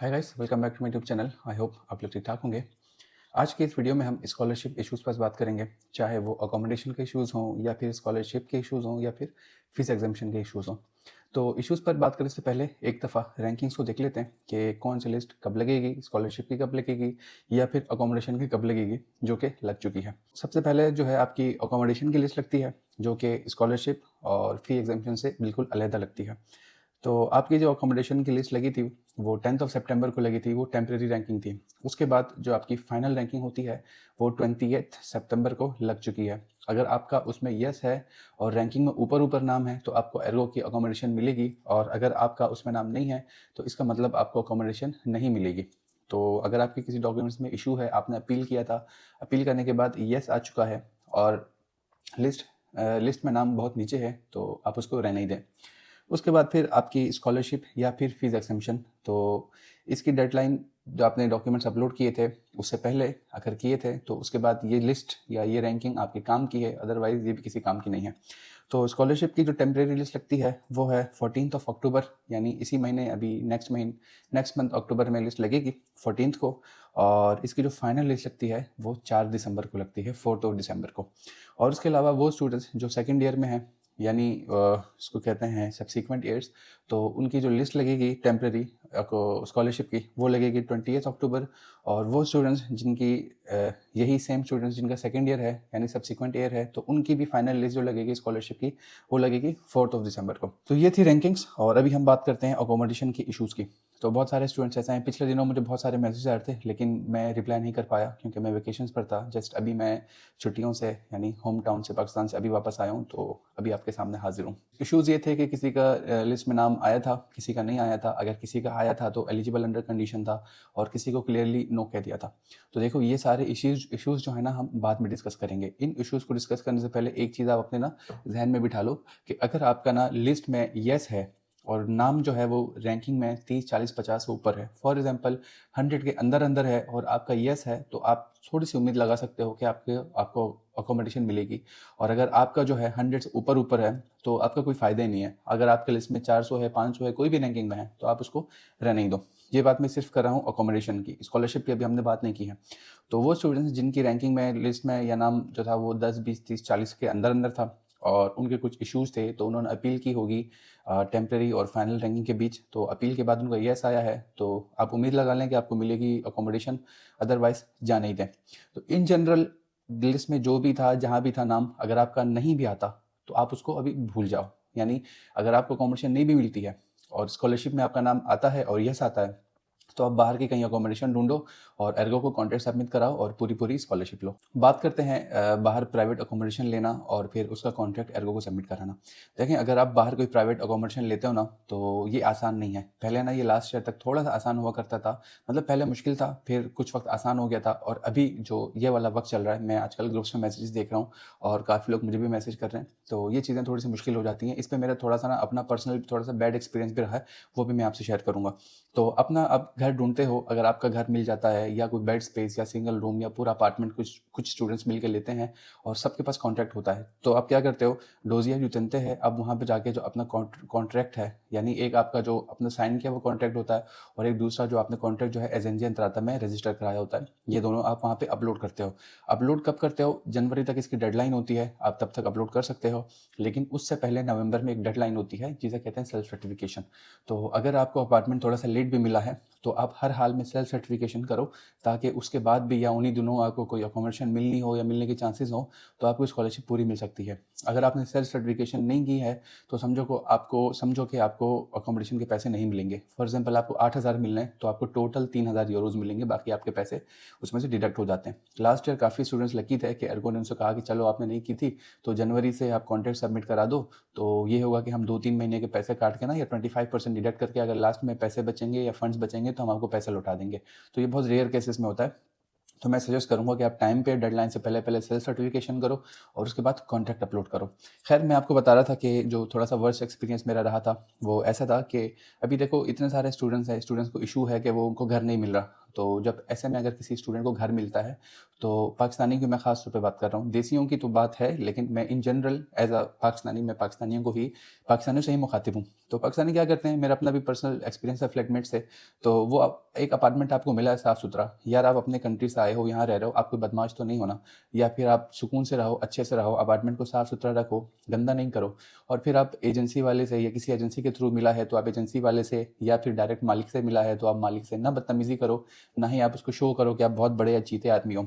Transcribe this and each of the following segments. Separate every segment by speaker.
Speaker 1: Hi guys, welcome back to my YouTube channel. I hope आप लोग ठीक ठाक होंगे। आज के इस वीडियो में हम स्कॉलरशिप इश्यूज़ पर बात करेंगे, चाहे वो अकोमोडेशन के इश्यूज़ हों या फिर स्कॉलरशिप के इश्यूज़ हों या फिर फीस एग्जामिशन के इश्यूज़ हों। तो इश्यूज़ पर बात करने से पहले एक दफ़ा रैंकिंग्स को देख लेते हैं कि कौन सी लिस्ट कब लगेगी, स्कॉलरशिप की कब लगेगी या फिर अकोमोडेशन की कब लगेगी, जो कि लग चुकी है। सबसे पहले जो है आपकी अकोमोडेशन की लिस्ट लगती है, जो कि स्कॉलरशिप और फी एग्जामिशन से बिल्कुल अलहदा लगती है। तो आपकी जो अकोमोडेशन की लिस्ट लगी थी वो 10th ऑफ सितंबर को लगी थी, वो टेम्प्रेरी रैंकिंग थी। उसके बाद जो आपकी फाइनल रैंकिंग होती है वो 28 सितंबर को लग चुकी है। अगर आपका उसमें यस है और रैंकिंग में ऊपर ऊपर नाम है तो आपको एर्गो की अकोमोडेशन मिलेगी, और अगर आपका उसमें नाम नहीं है तो इसका मतलब आपको अकोमोडेशन नहीं मिलेगी। तो अगर आपके किसी डॉक्यूमेंट्स में इशू है, आपने अपील किया था, अपील करने के बाद यस आ चुका है और लिस्ट में नाम बहुत नीचे है, तो आप उसको रहने ही दें। उसके बाद फिर आपकी स्कॉलरशिप या फिर फीस एक्सेम्पशन, तो इसकी डेडलाइन जो आपने डॉक्यूमेंट्स अपलोड किए थे उससे पहले अगर किए थे तो उसके बाद ये लिस्ट या ये रैंकिंग आपके काम की है, अदरवाइज ये भी किसी काम की नहीं है। तो स्कॉलरशिप की जो टेम्प्रेरी लिस्ट लगती है वो है 14th ऑफ अक्टूबर, यानी इसी महीने, अभी नेक्स्ट मंथ अक्टूबर में लिस्ट लगेगी 14th को। और इसकी जो फाइनल लिस्ट लगती है वो 4 दिसंबर को लगती है, 4th ऑफ दिसंबर को। और उसके अलावा वो स्टूडेंट्स जो सेकेंड ईयर में हैं, यानी इसको कहते हैं सब्सिक्वेंट ईयर्स, तो उनकी जो लिस्ट लगेगी टेम्प्रेरी स्कॉलरशिप की वो लगेगी 28 अक्टूबर। और वो स्टूडेंट्स जिनकी यही सेम स्टूडेंट्स जिनका सेकेंड ईयर है यानी सब्सिक्वेंट ईयर है, तो उनकी भी फाइनल लिस्ट जो लगेगी स्कॉलरशिप की वो लगेगी 4th ऑफ दिसंबर को। तो ये थी रैंकिंग्स। और अभी हम बात करते हैं अकोमोडेशन की इशूज़ की। तो बहुत सारे स्टूडेंट्स ऐसे हैं, पिछले दिनों मुझे बहुत सारे मैसेज आ रहे थे लेकिन मैं रिप्लाई नहीं कर पाया क्योंकि मैं वेकेशंस पर था। जस्ट अभी मैं छुट्टियों से यानी होम टाउन से, पाकिस्तान से अभी वापस आया हूँ, तो अभी आपके सामने हाजिर हूँ। इश्यूज़ ये थे कि किसी का लिस्ट में नाम आया था, किसी का नहीं आया था। अगर किसी का आया था तो एलिजिबल अंडर कंडीशन था और किसी को क्लियरली नो कह दिया था। तो देखो, ये सारे इश्यूज़ जो है ना, हम बाद में डिस्कस करेंगे। इन इश्यूज़ को डिस्कस करने से पहले एक चीज़ आप अपने ना जहन में बिठा लो कि अगर आपका ना लिस्ट में येस है और नाम जो है वो रैंकिंग में 30, 40, 50 से ऊपर है, फॉर एग्जांपल 100 के अंदर अंदर है और आपका यस है, तो आप थोड़ी सी उम्मीद लगा सकते हो कि आपको अकोमोडेशन मिलेगी। और अगर आपका जो है 100 से ऊपर ऊपर है तो आपका कोई फ़ायदा ही नहीं है। अगर आपके लिस्ट में 400 है, 500 है, कोई भी रैंकिंग में है, तो आप उसको रहने ही दो। ये बात मैं सिर्फ कर रहा हूँ अकोमोडेशन की, स्कॉलरशिप की अभी हमने बात नहीं की है। तो वो स्टूडेंट्स जिनकी रैंकिंग में, लिस्ट में या नाम जो था वो 10, 20, 30, 40 के अंदर अंदर था और उनके कुछ इश्यूज़ थे, तो उन्होंने अपील की होगी टेम्प्रेरी और फाइनल रैंकिंग के बीच। तो अपील के बाद उनका यस आया है, तो आप उम्मीद लगा लें कि आपको मिलेगी अकोमोडेशन, अदरवाइज जाने ही दें। तो इन जनरल लिस्ट में जो भी था, जहाँ भी था नाम, अगर आपका नहीं भी आता तो आप उसको अभी भूल जाओ। यानी अगर आपको अकोमोडेशन नहीं भी मिलती है और स्कॉलरशिप में आपका नाम आता है और यस आता है, तो आप बाहर की कहीं अकोमोडेशन ढूंढो और एर्गो को कॉन्ट्रैक्ट सबमिट कराओ और पूरी स्कॉलरशिप लो। बात करते हैं बाहर प्राइवेट अकोमोडेशन लेना और फिर उसका कॉन्ट्रैक्ट एर्गो को सबमिट कराना। देखें, अगर आप बाहर कोई प्राइवेट अकोमोडेशन लेते हो ना, तो ये आसान नहीं है। पहले ना ये लास्ट ईयर तक थोड़ा सा आसान हुआ करता था, मतलब पहले मुश्किल था, फिर कुछ वक्त आसान हो गया था, और अभी जो ये वाला वक्त चल रहा है, मैं आजकल ग्रुप्स में मैसेजेस देख रहा हूँ और काफ़ी लोग मुझे भी मैसेज कर रहे हैं, तो ये चीज़ें थोड़ी सी मुश्किल हो जाती हैं। इस पर मेरा थोड़ा सा ना अपना पर्सनल थोड़ा सा बैड एक्सपीरियंस भी रहा है, वो भी मैं आपसे शेयर करूँगा। तो अपना आप घर ढूंढते हो, अगर आपका घर मिल जाता है या कोई बेड स्पेस या सिंगल रूम या पूरा अपार्टमेंट कुछ कुछ स्टूडेंट्स मिलकर लेते हैं और सबके पास कॉन्ट्रैक्ट होता है, तो आप क्या करते हो, डोजियर जो चुनते हैं, अब वहाँ पे जाके जो अपना कॉन्ट्रैक्ट है, यानी एक आपका जो अपना साइन किया वो कॉन्ट्रैक्ट होता है और एक दूसरा जो आपने कॉन्ट्रैक्ट जो है एजेंसी अंतराता में रजिस्टर कराया होता है, ये दोनों आप वहाँ पे अपलोड करते हो। अपलोड कब करते हो? जनवरी तक इसकी डेडलाइन होती है, आप तब तक अपलोड कर सकते हो, लेकिन उससे पहले नवंबर में एक डेडलाइन होती है जिसे कहते हैं सेल्फ सर्टिफिकेशन। तो अगर आपको अपार्टमेंट थोड़ा सा लेट भी मिला है तो आप हर हाल में सेल्फ सर्टिफिकेशन करो, ताकि उसके बाद भी या उन्हीं दिनों आपको कोई अकोमोडेशन मिलनी हो या मिलने के चांसेस हो तो आपको स्कॉलरशिप पूरी मिल सकती है। अगर आपने सेल्फ सर्टिफिकेशन नहीं की है तो समझो कि आपको अकोमोडेशन के पैसे नहीं मिलेंगे। फॉर एग्जांपल आपको 8,000 मिलने हैं तो आपको टोटल 3,000 यूरोज़ मिलेंगे, बाकी आपके पैसे उसमें से डिडक्ट हो जाते हैं। लास्ट ईयर काफ़ी स्टूडेंट्स लकी थे कि एर्गो ने उनसे कहा कि चलो आपने नहीं की थी तो जनवरी से आप कॉन्ट्रैक्ट सबमिट करा दो, तो ये होगा कि हम 2-3 महीने के पैसे काट के ना, या 25% डिडक्ट करके अगर लास्ट में पैसे बचेंगे या फंड्स बचेंगे तो हम आपको पैसे लौटा देंगे। तो ये बहुत रेयर केसेस में होता है। तो मैं सजेस्ट करूंगा कि आप टाइम पे, डेडलाइन से पहले पहले सेल्फ सर्टिफिकेशन करो और उसके बाद कॉन्ट्रैक्ट अपलोड करो। खैर, मैं आपको बता रहा था कि जो थोड़ा सा वर्स्ट एक्सपीरियंस मेरा रहा था वो ऐसा था कि अभी देखो, इतने सारे स्टूडेंट्स हैं, स्टूडेंट्स को इशू है कि वो उनको घर नहीं मिल रहा। तो जब ऐसे में अगर किसी स्टूडेंट को घर मिलता है, तो पाकिस्तानी की मैं ख़ास तौर पे बात कर रहा हूँ, देसियों की तो बात है, लेकिन मैं in general as a Pakistani, मैं पाकिस्तानियों से ही मुखातिब हूँ। तो पाकिस्तानी क्या करते हैं, मेरा अपना भी पर्सनल एक्सपीरियंस है फ्लैटमेट से। तो वो एक अपार्टमेंट आपको मिला है साफ़ सुथरा, यार आप अपने कंट्री से आए हो, यहाँ रह रहे हो, आपको बदमाश तो नहीं होना, या फिर आप सुकून से रहो, अच्छे से रहो, अपार्टमेंट को साफ़ सुथरा रखो, गंदा नहीं करो। और फिर आप एजेंसी वाले से या किसी एजेंसी के थ्रू मिला है तो आप एजेंसी वाले से, या फिर डायरेक्ट मालिक से मिला है तो आप मालिक से ना बदतमीज़ी करो, ना ही आप उसको शो करो कि आप बहुत बड़े या चीते आदमी हो।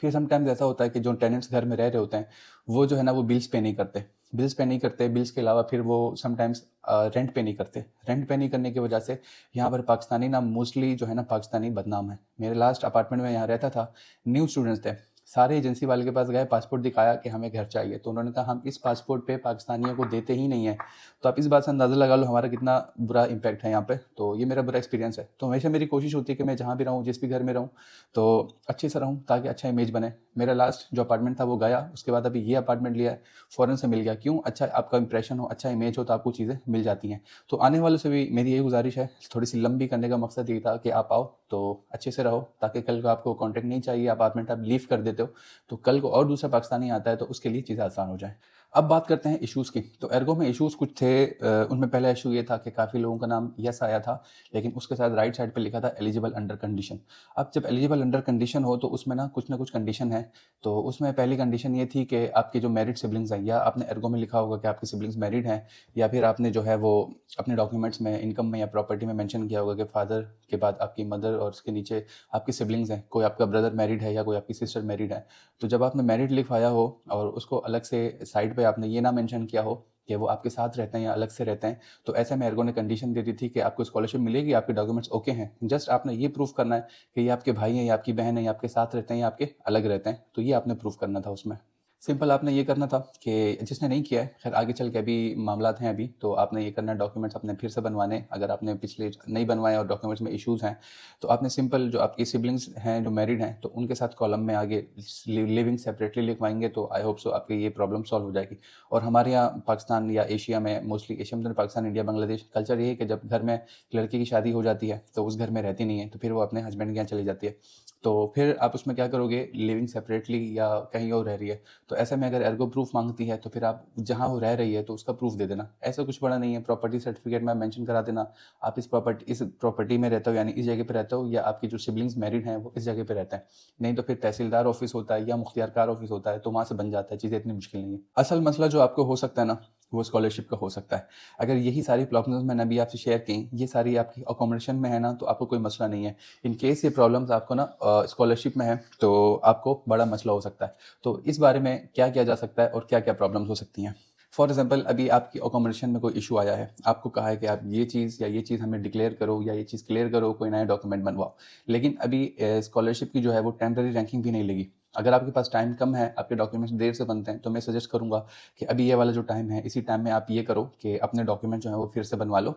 Speaker 1: फिर समटाइम्स ऐसा होता है कि जो टेनेंट्स घर में रह रहे होते हैं, वो जो है ना वो बिल्स के अलावा फिर वो समटाइम्स रेंट पे नहीं करते। रेंट पे नहीं करने की वजह से यहाँ पर पाकिस्तानी ना मोस्टली जो है ना पाकिस्तानी बदनाम है। मेरे लास्ट अपार्टमेंट में यहाँ रहता था, न्यू स्टूडेंट्स थे, सारे एजेंसी वाले के पास गए, पासपोर्ट दिखाया कि हमें घर चाहिए, तो उन्होंने कहा हम इस पासपोर्ट पे पाकिस्तानियों को देते ही नहीं है। तो आप इस बात से अंदाज़ा लगा लो हमारा कितना बुरा इम्पैक्ट है यहाँ पे। तो ये मेरा बुरा एक्सपीरियंस है। तो हमेशा मेरी कोशिश होती है कि मैं जहाँ भी रहूँ, जिस भी घर में रहूँ, तो अच्छे से रहूँ ताकि अच्छा इमेज बने। मेरा लास्ट जो अपार्टमेंट था वो गया, उसके बाद अभी ये अपार्टमेंट लिया है, फ़ौरन से मिल गया। क्यों? अच्छा आपका इंप्रेशन हो, अच्छा इमेज हो, तो आपको चीज़ें मिल जाती हैं। तो आने वालों से भी मेरी यही गुजारिश है, थोड़ी सी लंबी करने का मकसद ये था कि आप आओ तो अच्छे से रहो, ताकि कल को आपको कॉन्टैक्ट नहीं चाहिए, अपार्टमेंट आप लीव कर देते हो, तो कल को और दूसरा पाकिस्तानी आता है तो उसके लिए चीज़ें आसान हो जाएँ। अब बात करते हैं इश्यूज़ की। तो एर्गो में इश्यूज़ कुछ थे। उनमें पहला इशू ये था कि काफ़ी लोगों का नाम यस आया था, लेकिन उसके साथ राइट साइड पे लिखा था एलिजिबल अंडर कंडीशन। अब जब एलिजिबल अंडर कंडीशन हो तो उसमें ना कुछ कंडीशन है। तो उसमें पहली कंडीशन ये थी कि आपके जो मैरिड सिबलिंग्स हैं, या आपने एर्गो में लिखा होगा कि आपके सिबलिंग्स मैरिड हैं, या फिर आपने जो है वो अपने डॉक्यूमेंट्स में इनकम में या प्रॉपर्टी में मेंशन किया होगा कि फादर के बाद आपकी मदर और उसके नीचे आपके सिबलिंग्स हैं, कोई आपका ब्रदर मैरिड है या कोई आपकी सिस्टर मैरिड है। तो जब आपने मैरिड लिखवाया हो और उसको अलग से साइड पे आपने ये ना मेंशन किया हो कि वो आपके साथ रहते हैं या अलग से रहते हैं, तो ऐसे में एर्गो ने कंडीशन दे दी थी कि आपको स्कॉलरशिप मिलेगी, आपके डॉक्यूमेंट्स ओके हैं, जस्ट आपने ये प्रूफ करना है कि ये आपके भाई हैं या आपकी बहन है, या आपके साथ रहते हैं या आपके अलग रहते हैं। तो ये आपने प्रूफ करना था उसमें। सिंपल आपने ये करना था कि जिसने नहीं किया है, खैर आगे चल के अभी मामलात हैं अभी, तो आपने ये करना है, डॉक्यूमेंट्स अपने फिर से बनवाने। अगर आपने पिछले नहीं बनवाए और डॉक्यूमेंट्स में इश्यूज़ हैं, तो आपने सिंपल जो आपकी सिबलिंग्स हैं जो मैरिड हैं, तो उनके साथ कॉलम में आगे लिविंग सेपरेटली लिखवाएंगे, तो आई होप सो आपकी ये प्रॉब्लम सॉल्व हो जाएगी। और हमारे यहाँ पाकिस्तान या एशिया में, मोस्टली एशिया में तो पाकिस्तान, इंडिया, बांग्लादेश, कल्चर ये है कि जब घर में लड़की की शादी हो जाती है तो उस घर में रहती नहीं है, तो फिर वो अपने हस्बैंड के यहाँ चली जाती है। तो फिर आप उसमें क्या करोगे, लिविंग सेपरेटली या कहीं और रह रही है, तो ऐसे में अगर एर्गो प्रूफ मांगती है तो फिर आप जहाँ वो रह रही है तो उसका प्रूफ दे देना। ऐसा कुछ बड़ा नहीं है, प्रॉपर्टी सर्टिफिकेट में मेंशन करा देना आप इस प्रॉपर्टी में रहते हो, यानी इस जगह पे रहते हो, या आपकी जो सिबलिंग्स मैरिड हैं वो इस जगह पे रहते हैं। नहीं तो फिर तहसीलदार ऑफिस होता है या मुख्तियारकार ऑफिस होता है, तो वहाँ से बन जाता है, चीज़ें इतनी मुश्किल नहीं है। असल मसला जो आपको हो सकता है ना, वो स्कॉलरशिप का हो सकता है। अगर यही सारी प्रॉब्लम्स मैंने अभी आपसे शेयर की, ये सारी आपकी अकोमोडेशन में है ना, तो आपको कोई मसला नहीं है। इन केस ये प्रॉब्लम्स आपको ना स्कॉलरशिप में है, तो आपको बड़ा मसला हो सकता है। तो इस बारे में क्या किया जा सकता है और क्या क्या प्रॉब्लम्स हो सकती हैं। फॉर एग्जाम्पल, अभी आपकी अकोमोडेशन में कोई इशू आया है, आपको कहा है कि आप ये चीज़ या ये चीज़ हमें डिक्लेयर करो या ये चीज़ क्लियर करो, कोई नया डॉक्यूमेंट बनवाओ, लेकिन अभी स्कॉलरशिप की जो है वो टेम्प्रेरी रैंकिंग भी नहीं लगी। अगर आपके पास टाइम कम है, आपके डॉक्यूमेंट्स देर से बनते हैं, तो मैं सजेस्ट करूंगा कि अभी ये वाला जो टाइम है, इसी टाइम में आप ये करो कि अपने डॉक्यूमेंट जो है वो फिर से बनवा लो,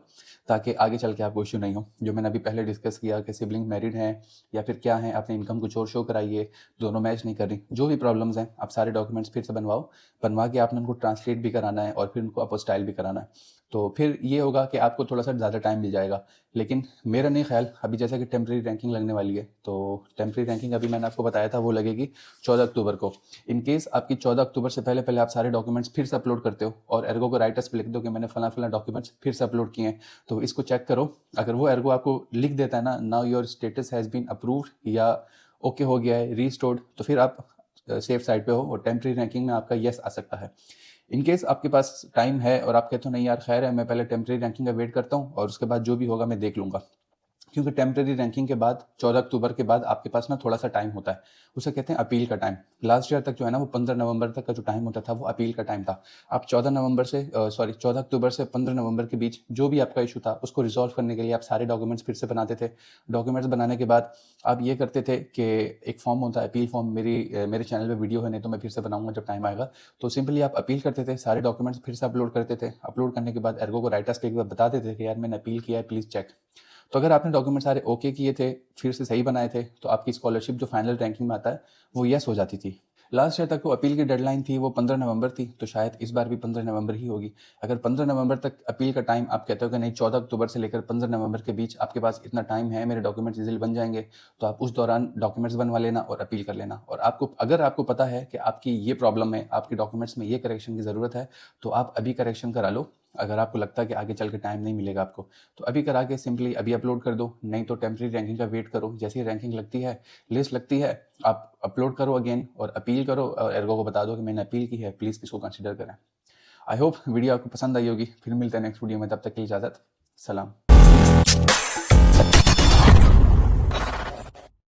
Speaker 1: ताकि आगे चल के आपको इशू नहीं हो। जो मैंने अभी पहले डिस्कस किया कि सिबलिंग मैरिड हैं या फिर क्या है, आपने इनकम कुछ और शो कराई है, दोनों मैच नहीं कर रही, जो भी प्रॉब्लम्स हैं, आप सारे डॉक्यूमेंट्स फिर से बनवाओ। बनवा के आपने उनको ट्रांसलेट भी कराना है और फिर उनको अपोस्टाइल भी कराना है। तो फिर ये होगा कि आपको थोड़ा सा ज़्यादा टाइम मिल जाएगा। लेकिन मेरा नहीं ख्याल, अभी जैसा कि टेम्प्रेरी रैंकिंग लगने वाली है, तो टेम्प्रेरी रैंकिंग अभी मैंने आपको बताया था वो लगेगी 14 अक्टूबर को। इन केस आपकी 14 अक्टूबर से पहले पहले आप सारे डॉक्यूमेंट्स फिर से अपलोड करते हो और एर्गो को राइटर्स पे लिख दो कि मैंने फला फला डॉक्यूमेंट्स फिर से अपलोड किए हैं, तो इसको चेक करो। अगर वो एर्गो आपको लिख देता है ना, now your status has been approved या ओके हो गया है, रीस्टोर्ड, तो फिर आप सेफ साइड पे हो और टेम्प्रेरी रैंकिंग में आपका येस आ सकता है। इन केस आपके पास टाइम है और आप कहते हो नहीं यार खैर है, मैं पहले टेम्प्रेरी रैंकिंग का वेट करता हूँ और उसके बाद जो भी होगा मैं देख लूँगा, क्योंकि टेम्प्रेरी रैंकिंग के बाद 14 अक्टूबर के बाद आपके पास ना थोड़ा सा टाइम होता है, उसे कहते हैं अपील का टाइम। लास्ट ईयर तक जो है ना वो 15 नवंबर तक का जो टाइम होता था वो अपील का टाइम था। आप 14 अक्टूबर से 15 नवंबर के बीच जो भी आपका इशू था उसको रिजॉल्व करने के लिए आप सारे डॉक्यूमेंट्स फिर से बनाते थे। डॉक्यूमेंट्स बनाने के बाद आप ये करते थे कि एक फॉर्म होता है अपील फॉर्म, मेरे चैनल पर वीडियो है, नहीं तो मैं फिर से बनाऊंगा जब टाइम आएगा। तो सिंपली आप अपील करते थे, सारे डॉक्यूमेंट्स फिर से अपलोड करते थे। अपलोड करने के बाद एर्गो को राइटर्स पे एक बार बता देते थे कि यार मैंने अपील किया है, प्लीज़ चेक। तो अगर आपने डॉक्यूमेंट सारे ओके किए थे, फिर से सही बनाए थे, तो आपकी स्कॉलरशिप जो फाइनल रैंकिंग में आता है वो यस हो जाती थी। लास्ट ईयर तक वो अपील की डेडलाइन थी वो 15 नवंबर थी, तो शायद इस बार भी 15 नवंबर ही होगी। अगर 15 नवंबर तक अपील का टाइम आप कहते हो कि नहीं 14 अक्टूबर से लेकर 15 नवंबर के बीच आपके पास इतना टाइम है, मेरे डॉक्यूमेंट्स इजीली बन जाएंगे, तो आप उस दौरान डॉक्यूमेंट्स बनवा लेना और अपील कर लेना। और अगर आपको पता है कि आपकी ये प्रॉब्लम है, आपके डॉक्यूमेंट्स में ये करेक्शन की ज़रूरत है, तो आप अभी करेक्शन करा लो। अगर आपको लगता है कि आगे चल के टाइम नहीं मिलेगा आपको, तो अभी करा के सिंपली अभी अपलोड कर दो, नहीं तो टेम्प्रेरी रैंकिंग का वेट करो। जैसे ही रैंकिंग लगती है, लिस्ट लगती है, आप अपलोड करो अगेन और अपील करो और एर्गो को बता दो कि मैंने अपील की है, प्लीज़ इसको कंसिडर करें। आई होप वीडियो आपको पसंद आई होगी। फिर मिलते हैं नेक्स्ट वीडियो में, तब तक के लिए इजाज़त, सलाम।